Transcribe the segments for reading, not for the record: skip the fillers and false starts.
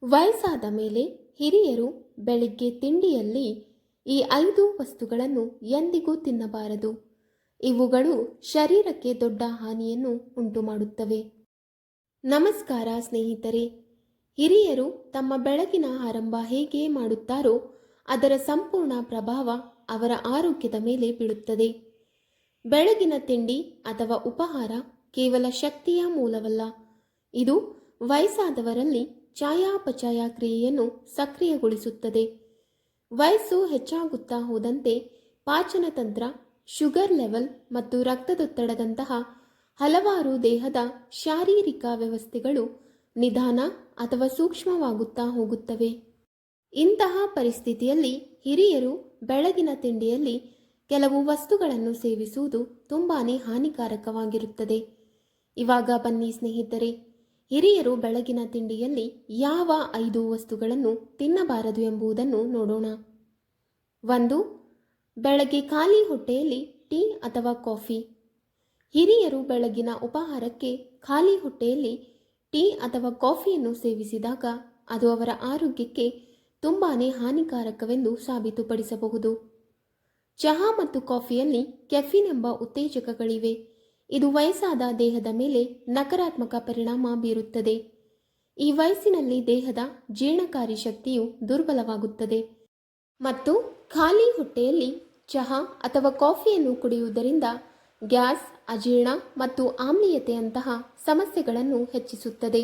ವಯಸ್ಸಾದ ಮೇಲೆ ಹಿರಿಯರು ಬೆಳಿಗ್ಗೆ ತಿಂಡಿಯಲ್ಲಿ ಈ 5 ವಸ್ತುಗಳನ್ನು ಎಂದಿಗೂ ತಿನ್ನಬಾರದು. ಇವುಗಳು ಶರೀರಕ್ಕೆ ದೊಡ್ಡ ಹಾನಿಯನ್ನು ಉಂಟುಮಾಡುತ್ತವೆ. ನಮಸ್ಕಾರ ಸ್ನೇಹಿತರೆ. ಹಿರಿಯರು ತಮ್ಮ ಬೆಳಗಿನ ಆರಂಭ ಹೇಗೆ ಮಾಡುತ್ತಾರೋ ಅದರ ಸಂಪೂರ್ಣ ಪ್ರಭಾವ ಅವರ ಆರೋಗ್ಯದ ಮೇಲೆ ಬೀಳುತ್ತದೆ. ಬೆಳಗಿನ ತಿಂಡಿ ಅಥವಾ ಉಪಹಾರ ಕೇವಲ ಶಕ್ತಿಯ ಮೂಲವಲ್ಲ, ಇದು ವಯಸ್ಸಾದವರಲ್ಲಿ ಚಯಾಪಚಯ ಕ್ರಿಯೆಯನ್ನು ಸಕ್ರಿಯಗೊಳಿಸುತ್ತದೆ. ವಯಸ್ಸು ಹೆಚ್ಚಾಗುತ್ತಾ ಹೋದಂತೆ ಪಾಚನತಂತ್ರ, ಶುಗರ್ ಲೆವೆಲ್ ಮತ್ತು ರಕ್ತದೊತ್ತಡದಂತಹ ಹಲವಾರು ದೇಹದ ಶಾರೀರಿಕ ವ್ಯವಸ್ಥೆಗಳು ನಿಧಾನ ಅಥವಾ ಸೂಕ್ಷ್ಮವಾಗುತ್ತಾ ಹೋಗುತ್ತವೆ. ಇಂತಹ ಪರಿಸ್ಥಿತಿಯಲ್ಲಿ ಹಿರಿಯರು ಬೆಳಗಿನ ತಿಂಡಿಯಲ್ಲಿ ಕೆಲವು ವಸ್ತುಗಳನ್ನು ಸೇವಿಸುವುದು ತುಂಬಾನೇ ಹಾನಿಕಾರಕವಾಗಿರುತ್ತದೆ. ಇವಾಗ ಬನ್ನಿ ಸ್ನೇಹಿತರೆ, ಹಿರಿಯರು ಬೆಳಗಿನ ತಿಂಡಿಯಲ್ಲಿ ಯಾವ 5 ವಸ್ತುಗಳನ್ನು ತಿನ್ನಬಾರದು ಎಂಬುದನ್ನು ನೋಡೋಣ. 1. ಬೆಳಗ್ಗೆ ಖಾಲಿ ಹೊಟ್ಟೆಯಲ್ಲಿ ಟೀ ಅಥವಾ ಕಾಫಿ. ಹಿರಿಯರು ಬೆಳಗಿನ ಉಪಹಾರಕ್ಕೆ ಖಾಲಿ ಹೊಟ್ಟೆಯಲ್ಲಿ ಟೀ ಅಥವಾ ಕಾಫಿಯನ್ನು ಸೇವಿಸಿದಾಗ ಅದು ಅವರ ಆರೋಗ್ಯಕ್ಕೆ ತುಂಬಾನೇ ಹಾನಿಕಾರಕವೆಂದು ಸಾಬೀತುಪಡಿಸಬಹುದು. ಚಹಾ ಮತ್ತು ಕಾಫಿಯಲ್ಲಿ ಕೆಫಿನ್ ಎಂಬ ಉತ್ತೇಜಕಗಳಿವೆ. ಇದು ವಯಸ್ಸಾದ ದೇಹದ ಮೇಲೆ ನಕಾರಾತ್ಮಕ ಪರಿಣಾಮ ಬೀರುತ್ತದೆ. ಈ ವಯಸ್ಸಿನಲ್ಲಿ ದೇಹದ ಜೀರ್ಣಕಾರಿ ಶಕ್ತಿಯು ದುರ್ಬಲವಾಗುತ್ತದೆ ಮತ್ತು ಖಾಲಿ ಹೊಟ್ಟೆಯಲ್ಲಿ ಚಹಾ ಅಥವಾ ಕಾಫಿಯನ್ನು ಕುಡಿಯುವುದರಿಂದ ಗ್ಯಾಸ್, ಅಜೀರ್ಣ ಮತ್ತು ಆಮ್ಲೀಯತೆಯಂತಹ ಸಮಸ್ಯೆಗಳನ್ನು ಹೆಚ್ಚಿಸುತ್ತದೆ.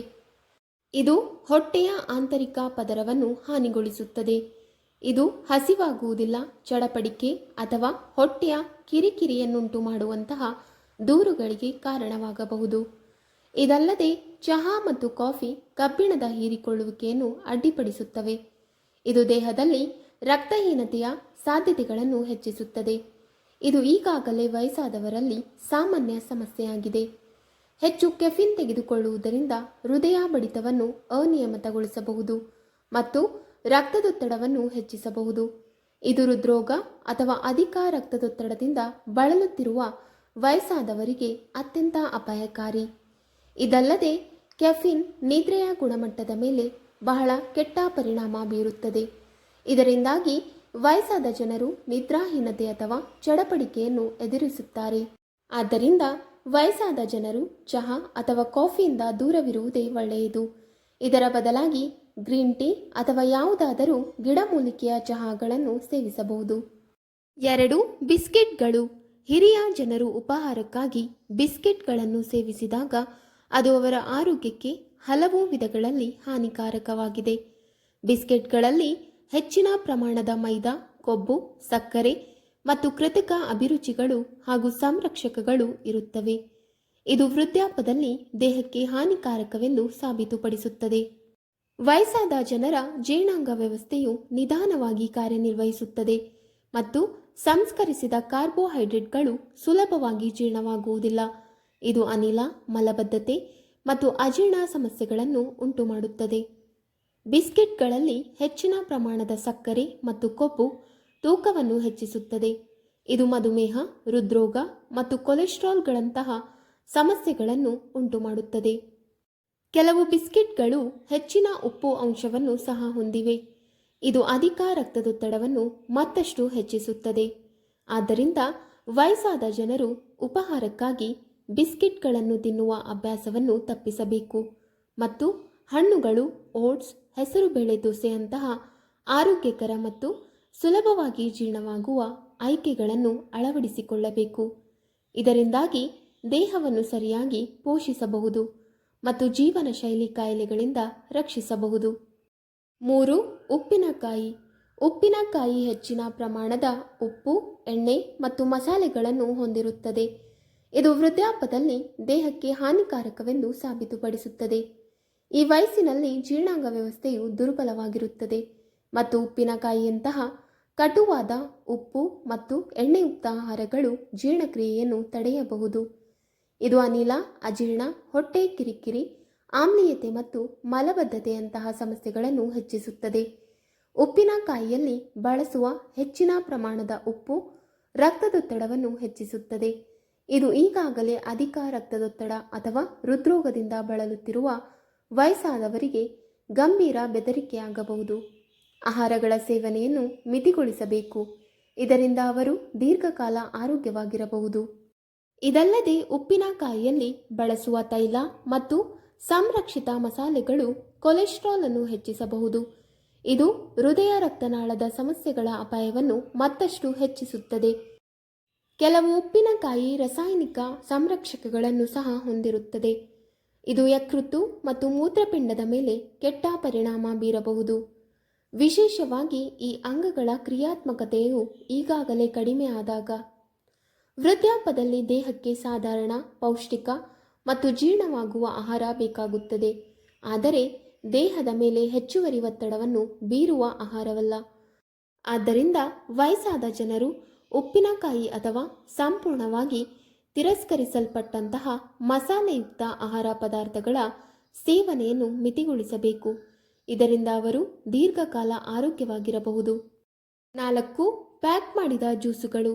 ಇದು ಹೊಟ್ಟೆಯ ಆಂತರಿಕ ಪದರವನ್ನು ಹಾನಿಗೊಳಿಸುತ್ತದೆ. ಇದು ಹಸಿವಾಗುವುದಿಲ್ಲ, ಚಡಪಡಿಕೆ ಅಥವಾ ಹೊಟ್ಟೆಯ ಕಿರಿಕಿರಿಯನ್ನುಂಟು ಮಾಡುವಂತಹ ದೂರುಗಳಿಗೆ ಕಾರಣವಾಗಬಹುದು. ಇದಲ್ಲದೆ ಚಹಾ ಮತ್ತು ಕಾಫಿ ಕಬ್ಬಿಣದ ಹೀರಿಕೊಳ್ಳುವಿಕೆಯನ್ನು ಅಡ್ಡಿಪಡಿಸುತ್ತವೆ. ಇದು ದೇಹದಲ್ಲಿ ರಕ್ತಹೀನತೆಯ ಸಾಧ್ಯತೆಗಳನ್ನು ಹೆಚ್ಚಿಸುತ್ತದೆ. ಇದು ಈಗಾಗಲೇ ವಯಸ್ಸಾದವರಲ್ಲಿ ಸಾಮಾನ್ಯ ಸಮಸ್ಯೆಯಾಗಿದೆ. ಹೆಚ್ಚು ಕೆಫಿನ್ ತೆಗೆದುಕೊಳ್ಳುವುದರಿಂದ ಹೃದಯ ಬಡಿತವನ್ನು ಅನಿಯಮಿತಗೊಳಿಸಬಹುದು ಮತ್ತು ರಕ್ತದೊತ್ತಡವನ್ನು ಹೆಚ್ಚಿಸಬಹುದು. ಇದು ಹೃದ್ರೋಗ ಅಥವಾ ಅಧಿಕ ರಕ್ತದೊತ್ತಡದಿಂದ ಬಳಲುತ್ತಿರುವ ವಯಸ್ಸಾದವರಿಗೆ ಅತ್ಯಂತ ಅಪಾಯಕಾರಿ. ಇದಲ್ಲದೆ ಕೆಫಿನ್ ನಿದ್ರೆಯ ಗುಣಮಟ್ಟದ ಮೇಲೆ ಬಹಳ ಕೆಟ್ಟ ಪರಿಣಾಮ ಬೀರುತ್ತದೆ. ಇದರಿಂದಾಗಿ ವಯಸ್ಸಾದ ಜನರು ನಿದ್ರಾಹೀನತೆ ಅಥವಾ ಚಡಪಡಿಕೆಯನ್ನು ಎದುರಿಸುತ್ತಾರೆ. ಆದ್ದರಿಂದ ವಯಸ್ಸಾದ ಜನರು ಚಹಾ ಅಥವಾ ಕಾಫಿಯಿಂದ ದೂರವಿರುವುದೇ ಒಳ್ಳೆಯದು. ಇದರ ಬದಲಾಗಿ ಗ್ರೀನ್ ಟೀ ಅಥವಾ ಯಾವುದಾದರೂ ಗಿಡಮೂಲಿಕೆಯ ಚಹಾಗಳನ್ನು ಸೇವಿಸಬಹುದು. 2. ಬಿಸ್ಕೆಟ್ಗಳು. ಹಿರಿಯ ಜನರು ಉಪಹಾರಕ್ಕಾಗಿ ಬಿಸ್ಕೆಟ್ಗಳನ್ನು ಸೇವಿಸಿದಾಗ ಅದು ಅವರ ಆರೋಗ್ಯಕ್ಕೆ ಹಲವು ವಿಧಗಳಲ್ಲಿ ಹಾನಿಕಾರಕವಾಗಿದೆ. ಬಿಸ್ಕೆಟ್ಗಳಲ್ಲಿ ಹೆಚ್ಚಿನ ಪ್ರಮಾಣದ ಮೈದಾ, ಕೊಬ್ಬು, ಸಕ್ಕರೆ ಮತ್ತು ಕೃತಕ ಅಭಿರುಚಿಗಳು ಹಾಗೂ ಸಂರಕ್ಷಕಗಳು ಇರುತ್ತವೆ. ಇದು ವೃದ್ಧಾಪ್ಯದಲ್ಲಿ ದೇಹಕ್ಕೆ ಹಾನಿಕಾರಕವೆಂದು ಸಾಬೀತುಪಡಿಸುತ್ತದೆ. ವಯಸ್ಸಾದ ಜನರ ಜೀರ್ಣಾಂಗ ವ್ಯವಸ್ಥೆಯು ನಿಧಾನವಾಗಿ ಕಾರ್ಯನಿರ್ವಹಿಸುತ್ತದೆ ಮತ್ತು ಸಂಸ್ಕರಿಸಿದ ಕಾರ್ಬೋಹೈಡ್ರೇಟ್ಗಳು ಸುಲಭವಾಗಿ ಜೀರ್ಣವಾಗುವುದಿಲ್ಲ. ಇದು ಅನಿಲ, ಮಲಬದ್ಧತೆ ಮತ್ತು ಅಜೀರ್ಣ ಸಮಸ್ಯೆಗಳನ್ನು ಉಂಟುಮಾಡುತ್ತದೆ. ಬಿಸ್ಕೆಟ್ಗಳಲ್ಲಿ ಹೆಚ್ಚಿನ ಪ್ರಮಾಣದ ಸಕ್ಕರೆ ಮತ್ತು ಕೊಬ್ಬು ತೂಕವನ್ನು ಹೆಚ್ಚಿಸುತ್ತದೆ. ಇದು ಮಧುಮೇಹ, ಹೃದ್ರೋಗ ಮತ್ತು ಕೊಲೆಸ್ಟ್ರಾಲ್ಗಳಂತಹ ಸಮಸ್ಯೆಗಳನ್ನು ಉಂಟುಮಾಡುತ್ತದೆ. ಕೆಲವು ಬಿಸ್ಕೆಟ್ಗಳು ಹೆಚ್ಚಿನ ಉಪ್ಪು ಅಂಶವನ್ನು ಸಹ ಹೊಂದಿವೆ. ಇದು ಅಧಿಕ ರಕ್ತದೊತ್ತಡವನ್ನು ಮತ್ತಷ್ಟು ಹೆಚ್ಚಿಸುತ್ತದೆ. ಆದ್ದರಿಂದ ವಯಸ್ಸಾದ ಜನರು ಉಪಹಾರಕ್ಕಾಗಿ ಬಿಸ್ಕೆಟ್ಗಳನ್ನು ತಿನ್ನುವ ಅಭ್ಯಾಸವನ್ನು ತಪ್ಪಿಸಬೇಕು ಮತ್ತು ಹಣ್ಣುಗಳು, ಓಟ್ಸ್, ಹೆಸರುಬೇಳೆ ದೋಸೆಯಂತಹ ಆರೋಗ್ಯಕರ ಮತ್ತು ಸುಲಭವಾಗಿ ಜೀರ್ಣವಾಗುವ ಆಯ್ಕೆಗಳನ್ನು ಅಳವಡಿಸಿಕೊಳ್ಳಬೇಕು. ಇದರಿಂದಾಗಿ ದೇಹವನ್ನು ಸರಿಯಾಗಿ ಪೋಷಿಸಬಹುದು ಮತ್ತು ಜೀವನ ಶೈಲಿ ಕಾಯಿಲೆಗಳಿಂದ ರಕ್ಷಿಸಬಹುದು. 3. ಉಪ್ಪಿನಕಾಯಿ. ಉಪ್ಪಿನಕಾಯಿ ಹೆಚ್ಚಿನ ಪ್ರಮಾಣದ ಉಪ್ಪು, ಎಣ್ಣೆ ಮತ್ತು ಮಸಾಲೆಗಳನ್ನು ಹೊಂದಿರುತ್ತದೆ. ಇದು ವೃದ್ಧಾಪ್ಯದಲ್ಲಿ ದೇಹಕ್ಕೆ ಹಾನಿಕಾರಕವೆಂದು ಸಾಬೀತುಪಡಿಸುತ್ತದೆ. ಈ ವಯಸ್ಸಿನಲ್ಲಿ ಜೀರ್ಣಾಂಗ ವ್ಯವಸ್ಥೆಯು ದುರ್ಬಲವಾಗಿರುತ್ತದೆ ಮತ್ತು ಉಪ್ಪಿನಕಾಯಿಯಂತಹ ಕಟುವಾದ ಉಪ್ಪು ಮತ್ತು ಎಣ್ಣೆಯುಕ್ತ ಆಹಾರಗಳು ಜೀರ್ಣಕ್ರಿಯೆಯನ್ನು ತಡೆಯಬಹುದು. ಇದು ಅನಿಲ, ಅಜೀರ್ಣ, ಹೊಟ್ಟೆ ಕಿರಿಕಿರಿ, ಆಮ್ಲೀಯತೆ ಮತ್ತು ಮಲಬದ್ಧತೆಯಂತಹ ಸಮಸ್ಯೆಗಳನ್ನು ಹೆಚ್ಚಿಸುತ್ತದೆ. ಉಪ್ಪಿನಕಾಯಿಯಲ್ಲಿ ಬಳಸುವ ಹೆಚ್ಚಿನ ಪ್ರಮಾಣದ ಉಪ್ಪು ರಕ್ತದೊತ್ತಡವನ್ನು ಹೆಚ್ಚಿಸುತ್ತದೆ. ಇದು ಈಗಾಗಲೇ ಅಧಿಕ ರಕ್ತದೊತ್ತಡ ಅಥವಾ ಹೃದ್ರೋಗದಿಂದ ಬಳಲುತ್ತಿರುವ ವಯಸ್ಸಾದವರಿಗೆ ಗಂಭೀರ ಬೆದರಿಕೆಯಾಗಬಹುದು. ಆಹಾರಗಳ ಸೇವನೆಯನ್ನು ಮಿತಿಗೊಳಿಸಬೇಕು. ಇದರಿಂದ ಅವರು ದೀರ್ಘಕಾಲ ಆರೋಗ್ಯವಾಗಿರಬಹುದು. ಇದಲ್ಲದೆ ಉಪ್ಪಿನಕಾಯಿಯಲ್ಲಿ ಬಳಸುವ ತೈಲ ಮತ್ತು ಸಂರಕ್ಷಿತ ಮಸಾಲೆಗಳು ಕೊಲೆಸ್ಟ್ರಾಲ್ ಅನ್ನು ಹೆಚ್ಚಿಸಬಹುದು. ಇದು ಹೃದಯ ರಕ್ತನಾಳದ ಸಮಸ್ಯೆಗಳ ಅಪಾಯವನ್ನು ಮತ್ತಷ್ಟು ಹೆಚ್ಚಿಸುತ್ತದೆ. ಕೆಲವು ಉಪ್ಪಿನಕಾಯಿ ರಾಸಾಯನಿಕ ಸಂರಕ್ಷಕಗಳನ್ನು ಸಹ ಹೊಂದಿರುತ್ತದೆ. ಇದು ಯಕೃತ್ತು ಮತ್ತು ಮೂತ್ರಪಿಂಡದ ಮೇಲೆ ಕೆಟ್ಟ ಪರಿಣಾಮ ಬೀರಬಹುದು. ವಿಶೇಷವಾಗಿ ಈ ಅಂಗಗಳ ಕ್ರಿಯಾತ್ಮಕತೆಯು ಈಗಾಗಲೇ ಕಡಿಮೆ ಆದಾಗ. ವೃದ್ಧಾಪ್ಯದಲ್ಲಿ ದೇಹಕ್ಕೆ ಸಾಧಾರಣ ಪೌಷ್ಟಿಕ ಮತ್ತು ಜೀರ್ಣವಾಗುವ ಆಹಾರ ಬೇಕಾಗುತ್ತದೆ, ಆದರೆ ದೇಹದ ಮೇಲೆ ಹೆಚ್ಚುವರಿ ಒತ್ತಡವನ್ನು ಬೀರುವ ಆಹಾರವಲ್ಲ. ಆದ್ದರಿಂದ ವಯಸ್ಸಾದ ಜನರು ಉಪ್ಪಿನಕಾಯಿ ಅಥವಾ ಸಂಪೂರ್ಣವಾಗಿ ತಿರಸ್ಕರಿಸಲ್ಪಟ್ಟಂತಹ ಮಸಾಲೆಯುಕ್ತ ಆಹಾರ ಪದಾರ್ಥಗಳ ಸೇವನೆಯನ್ನು ಮಿತಿಗೊಳಿಸಬೇಕು. ಇದರಿಂದ ಅವರು ದೀರ್ಘಕಾಲ ಆರೋಗ್ಯವಾಗಿರಬಹುದು. 4. ಪ್ಯಾಕ್ ಮಾಡಿದ ಜ್ಯೂಸುಗಳು.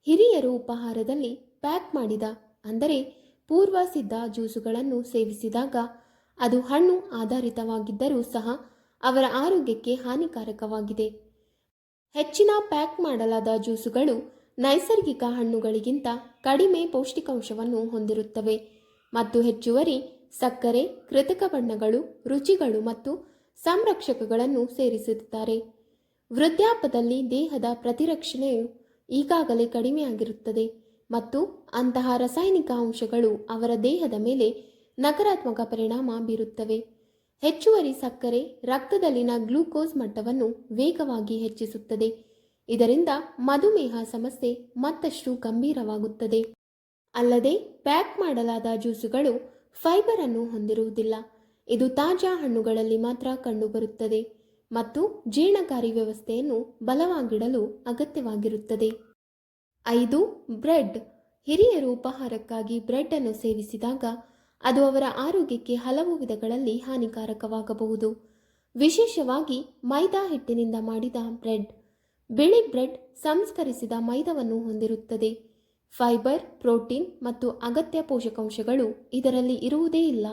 ಹಿರಿಯರು ಉಪಹಾರದಲ್ಲಿ ಪ್ಯಾಕ್ ಮಾಡಿದ ಅಂದರೆ ಪೂರ್ವ ಸಿದ್ಧ ಜ್ಯೂಸುಗಳನ್ನು ಸೇವಿಸಿದಾಗ ಅದು ಹಣ್ಣು ಆಧಾರಿತವಾಗಿದ್ದರೂ ಸಹ ಅವರ ಆರೋಗ್ಯಕ್ಕೆ ಹಾನಿಕಾರಕವಾಗಿದೆ. ಹೆಚ್ಚಿನ ಪ್ಯಾಕ್ ಮಾಡಲಾದ ಜ್ಯೂಸುಗಳು ನೈಸರ್ಗಿಕ ಹಣ್ಣುಗಳಿಗಿಂತ ಕಡಿಮೆ ಪೌಷ್ಟಿಕಾಂಶವನ್ನು ಹೊಂದಿರುತ್ತವೆ ಮತ್ತು ಹೆಚ್ಚುವರಿ ಸಕ್ಕರೆ, ಕೃತಕ ಬಣ್ಣಗಳು, ರುಚಿಗಳು ಮತ್ತು ಸಂರಕ್ಷಕಗಳನ್ನು ಸೇರಿಸುತ್ತಾರೆ. ವೃದ್ಧಾಪ್ಯದಲ್ಲಿ ದೇಹದ ಪ್ರತಿರಕ್ಷಣೆಯು ಈಗಾಗಲೇ ಕಡಿಮೆಯಾಗಿರುತ್ತದೆ ಮತ್ತು ಅಂತಹ ರಾಸಾಯನಿಕ ಅಂಶಗಳು ಅವರ ದೇಹದ ಮೇಲೆ ನಕಾರಾತ್ಮಕ ಪರಿಣಾಮ ಬೀರುತ್ತವೆ. ಹೆಚ್ಚುವರಿ ಸಕ್ಕರೆ ರಕ್ತದಲ್ಲಿನ ಗ್ಲೂಕೋಸ್ ಮಟ್ಟವನ್ನು ವೇಗವಾಗಿ ಹೆಚ್ಚಿಸುತ್ತದೆ. ಇದರಿಂದ ಮಧುಮೇಹ ಸಮಸ್ಯೆ ಮತ್ತಷ್ಟು ಗಂಭೀರವಾಗುತ್ತದೆ. ಅಲ್ಲದೆ ಪ್ಯಾಕ್ ಮಾಡಲಾದ ಜ್ಯೂಸುಗಳು ಫೈಬರ್ ಅನ್ನು ಹೊಂದಿರುವುದಿಲ್ಲ. ಇದು ತಾಜಾ ಹಣ್ಣುಗಳಲ್ಲಿ ಮಾತ್ರ ಕಂಡುಬರುತ್ತದೆ ಮತ್ತು ಜೀರ್ಣಕಾರಿ ವ್ಯವಸ್ಥೆಯನ್ನು ಬಲವಾಗಿಡಲು ಅಗತ್ಯವಾಗಿರುತ್ತದೆ. 5. ಬ್ರೆಡ್. ಹಿರಿಯರು ಉಪಹಾರಕ್ಕಾಗಿ ಬ್ರೆಡ್ ಅನ್ನು ಸೇವಿಸಿದಾಗ ಅದು ಅವರ ಆರೋಗ್ಯಕ್ಕೆ ಹಲವು ವಿಧಗಳಲ್ಲಿ ಹಾನಿಕಾರಕವಾಗಬಹುದು. ವಿಶೇಷವಾಗಿ ಮೈದಾ ಹಿಟ್ಟಿನಿಂದ ಮಾಡಿದ ಬ್ರೆಡ್. ಬಿಳಿ ಬ್ರೆಡ್ ಸಂಸ್ಕರಿಸಿದ ಮೈದಾವನ್ನು ಹೊಂದಿರುತ್ತದೆ. ಫೈಬರ್, ಪ್ರೋಟೀನ್ ಮತ್ತು ಅಗತ್ಯ ಪೋಷಕಾಂಶಗಳು ಇದರಲ್ಲಿ ಇರುವುದೇ ಇಲ್ಲ.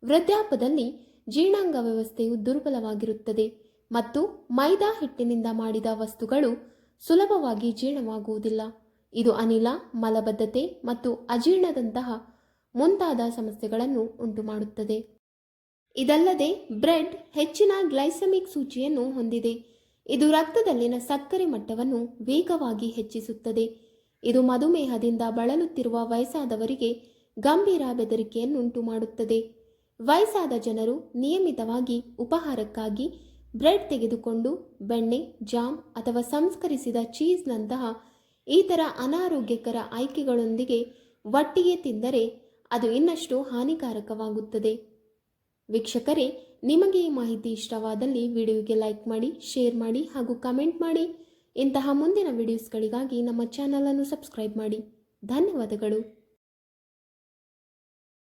ವೃದ್ಧಾಪ್ಯದಲ್ಲಿ ಜೀರ್ಣಾಂಗ ವ್ಯವಸ್ಥೆಯು ದುರ್ಬಲವಾಗಿರುತ್ತದೆ ಮತ್ತು ಮೈದಾ ಹಿಟ್ಟಿನಿಂದ ಮಾಡಿದ ವಸ್ತುಗಳು ಸುಲಭವಾಗಿ ಜೀರ್ಣವಾಗುವುದಿಲ್ಲ. ಇದು ಅನಿಲ, ಮಲಬದ್ಧತೆ ಮತ್ತು ಅಜೀರ್ಣದಂತಹ ಮುಂತಾದ ಸಮಸ್ಯೆಗಳನ್ನು ಉಂಟುಮಾಡುತ್ತದೆ. ಇದಲ್ಲದೆ ಬ್ರೆಡ್ ಹೆಚ್ಚಿನ ಗ್ಲೈಸೆಮಿಕ್ ಸೂಚಿಯನ್ನು ಹೊಂದಿದೆ. ಇದು ರಕ್ತದಲ್ಲಿನ ಸಕ್ಕರೆ ಮಟ್ಟವನ್ನು ವೇಗವಾಗಿ ಹೆಚ್ಚಿಸುತ್ತದೆ. ಇದು ಮಧುಮೇಹದಿಂದ ಬಳಲುತ್ತಿರುವ ವಯಸ್ಸಾದವರಿಗೆ ಗಂಭೀರ ಬೆದರಿಕೆಯನ್ನುಂಟು ಮಾಡುತ್ತದೆ. ವಯಸ್ಸಾದ ಜನರು ನಿಯಮಿತವಾಗಿ ಉಪಹಾರಕ್ಕಾಗಿ ಬ್ರೆಡ್ ತೆಗೆದುಕೊಂಡು ಬೆಣ್ಣೆ, ಜಾಮ್ ಅಥವಾ ಸಂಸ್ಕರಿಸಿದ ಚೀಸ್ನಂತಹ ಇತರ ಅನಾರೋಗ್ಯಕರ ಆಯ್ಕೆಗಳೊಂದಿಗೆ ಒಟ್ಟಿಗೆ ತಿಂದರೆ ಅದು ಇನ್ನಷ್ಟು ಹಾನಿಕಾರಕವಾಗುತ್ತದೆ. ವೀಕ್ಷಕರೇ, ನಿಮಗೆ ಈ ಮಾಹಿತಿ ಇಷ್ಟವಾದಲ್ಲಿ ವಿಡಿಯೋಗೆ ಲೈಕ್ ಮಾಡಿ, ಶೇರ್ ಮಾಡಿ ಹಾಗೂ ಕಮೆಂಟ್ ಮಾಡಿ. ಇಂತಹ ಮುಂದಿನ ವಿಡಿಯೋಸ್ಗಳಿಗಾಗಿ ನಮ್ಮ ಚಾನಲನ್ನು ಸಬ್ಸ್ಕ್ರೈಬ್ ಮಾಡಿ. ಧನ್ಯವಾದಗಳು.